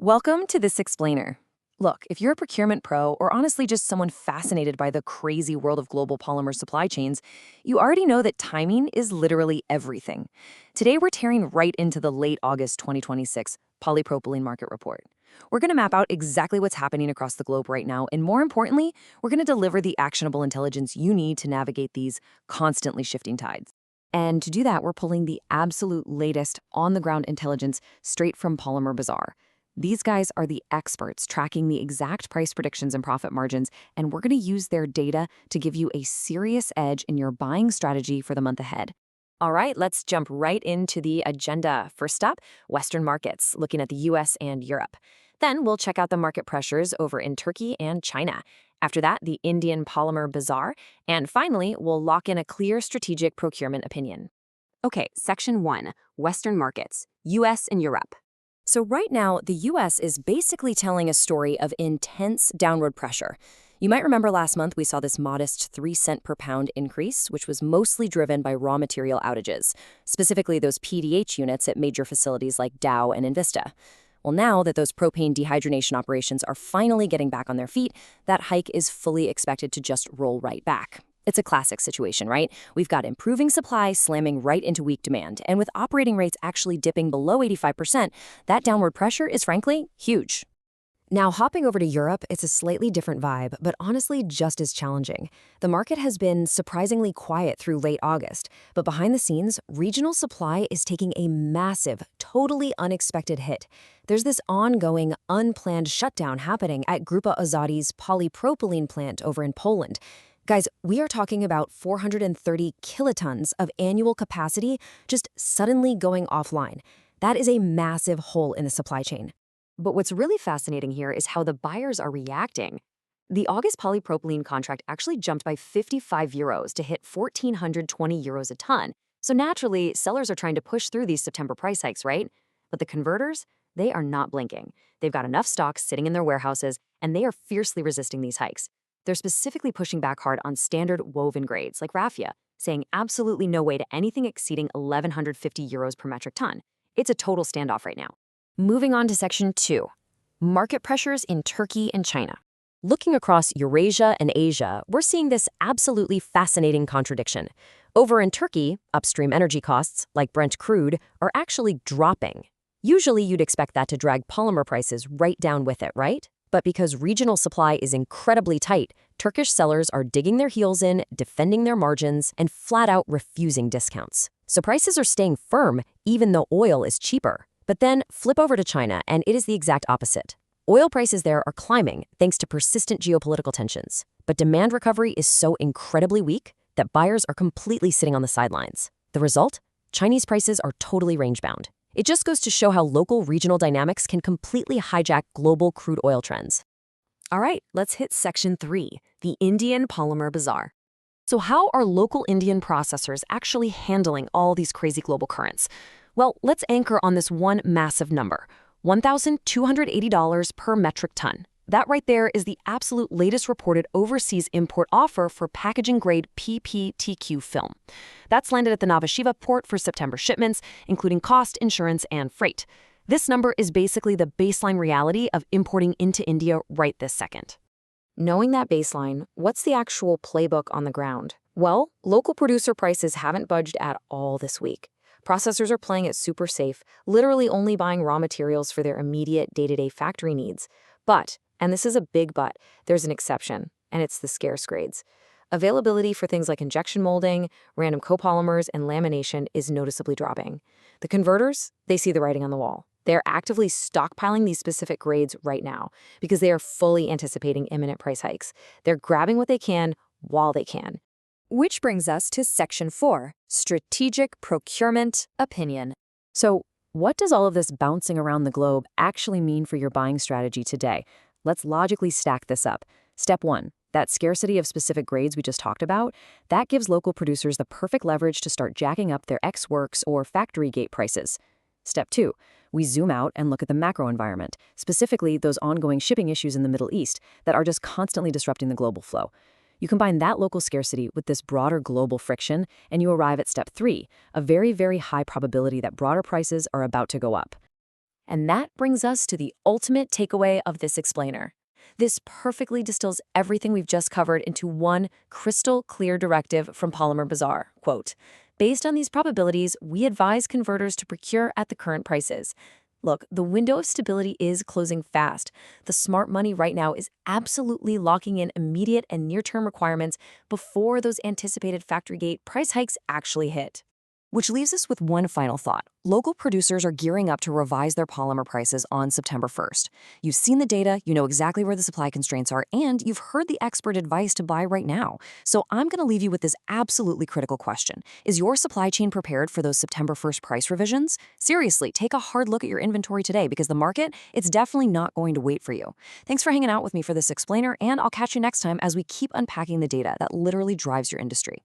Welcome to This Explainer. Look, if you're a procurement pro or honestly just someone fascinated by the crazy world of global polymer supply chains, you already know that timing is literally everything. Today, we're tearing right into the late August 2026 polypropylene market report. We're going to map out exactly what's happening across the globe right now, and more importantly, we're going to deliver the actionable intelligence you need to navigate these constantly shifting tides. And to do that, we're pulling the absolute latest on-the-ground intelligence straight from Polymer Bazaar. These guys are the experts tracking the exact price predictions and profit margins, and we're going to use their data to give you a serious edge in your buying strategy for the month ahead. All right, let's jump right into the agenda. First up, Western markets, looking at the US and Europe. Then we'll check out the market pressures over in Turkey and China. After that, the Indian Polymer Bazaar. And finally, we'll lock in a clear strategic procurement opinion. Okay, Section 1, Western markets, US and Europe. So right now, the US is basically telling a story of intense downward pressure. You might remember last month we saw this modest 3 cent per pound increase, which was mostly driven by raw material outages, specifically those PDH units at major facilities like Dow and Invista. Well, now that those propane dehydrogenation operations are finally getting back on their feet, that hike is fully expected to just roll right back. It's a classic situation, right? We've got improving supply slamming right into weak demand, and with operating rates actually dipping below 85%, that downward pressure is frankly huge. Now, hopping over to Europe, it's a slightly different vibe, but honestly just as challenging. The market has been surprisingly quiet through late August, but behind the scenes, regional supply is taking a massive, totally unexpected hit. There's this ongoing, unplanned shutdown happening at Grupa Azoty's polypropylene plant over in Poland. Guys, we are talking about 430 kilotons of annual capacity just suddenly going offline. That is a massive hole in the supply chain. But what's really fascinating here is how the buyers are reacting. The August polypropylene contract actually jumped by 55 euros to hit 1,420 euros a ton. So naturally, sellers are trying to push through these September price hikes, right? But the converters, they are not blinking. They've got enough stock sitting in their warehouses, and they are fiercely resisting these hikes. They're specifically pushing back hard on standard woven grades like raffia, saying absolutely no way to anything exceeding 1,150 euros per metric ton. It's a total standoff right now. Moving on to Section 2, market pressures in Turkey and China. Looking across Eurasia and Asia, we're seeing this absolutely fascinating contradiction. Over in Turkey, upstream energy costs, like Brent crude, are actually dropping. Usually you'd expect that to drag polymer prices right down with it, right? But because regional supply is incredibly tight, Turkish sellers are digging their heels in, defending their margins, and flat out refusing discounts. So prices are staying firm, even though oil is cheaper. But then flip over to China, and it is the exact opposite. Oil prices there are climbing thanks to persistent geopolitical tensions. But demand recovery is so incredibly weak that buyers are completely sitting on the sidelines. The result? Chinese prices are totally range-bound. It just goes to show how local regional dynamics can completely hijack global crude oil trends. All right, let's hit Section 3, the Indian Polymer Bazaar. So how are local Indian processors actually handling all these crazy global currents? Well, let's anchor on this one massive number, $1,280 per metric ton. That right there is the absolute latest reported overseas import offer for packaging-grade PPTQ film. That's landed at the Navashiva port for September shipments, including cost, insurance, and freight. This number is basically the baseline reality of importing into India right this second. Knowing that baseline, what's the actual playbook on the ground? Well, local producer prices haven't budged at all this week. Processors are playing it super safe, literally only buying raw materials for their immediate day-to-day factory needs. But, and this is a big but, there's an exception, and it's the scarce grades. Availability for things like injection molding, random copolymers, and lamination is noticeably dropping. The converters, they see the writing on the wall. They're actively stockpiling these specific grades right now because they are fully anticipating imminent price hikes. They're grabbing what they can while they can. Which brings us to Section 4, Strategic Procurement Opinion. So, what does all of this bouncing around the globe actually mean for your buying strategy today? Let's logically stack this up. Step 1, that scarcity of specific grades we just talked about, that gives local producers the perfect leverage to start jacking up their ex-works or factory gate prices. Step 2, we zoom out and look at the macro environment, specifically those ongoing shipping issues in the Middle East that are just constantly disrupting the global flow. You combine that local scarcity with this broader global friction, and you arrive at Step 3, a very, very high probability that broader prices are about to go up. And that brings us to the ultimate takeaway of this explainer. This perfectly distills everything we've just covered into one crystal clear directive from Polymer Bazaar. Quote, based on these probabilities, we advise converters to procure at the current prices. Look, the window of stability is closing fast. The smart money right now is absolutely locking in immediate and near-term requirements before those anticipated factory gate price hikes actually hit. Which leaves us with one final thought. Local producers are gearing up to revise their polymer prices on September 1st. You've seen the data, you know exactly where the supply constraints are, and you've heard the expert advice to buy right now. So I'm going to leave you with this absolutely critical question. Is your supply chain prepared for those September 1st price revisions? Seriously, take a hard look at your inventory today because the market, it's definitely not going to wait for you. Thanks for hanging out with me for this explainer, and I'll catch you next time as we keep unpacking the data that literally drives your industry.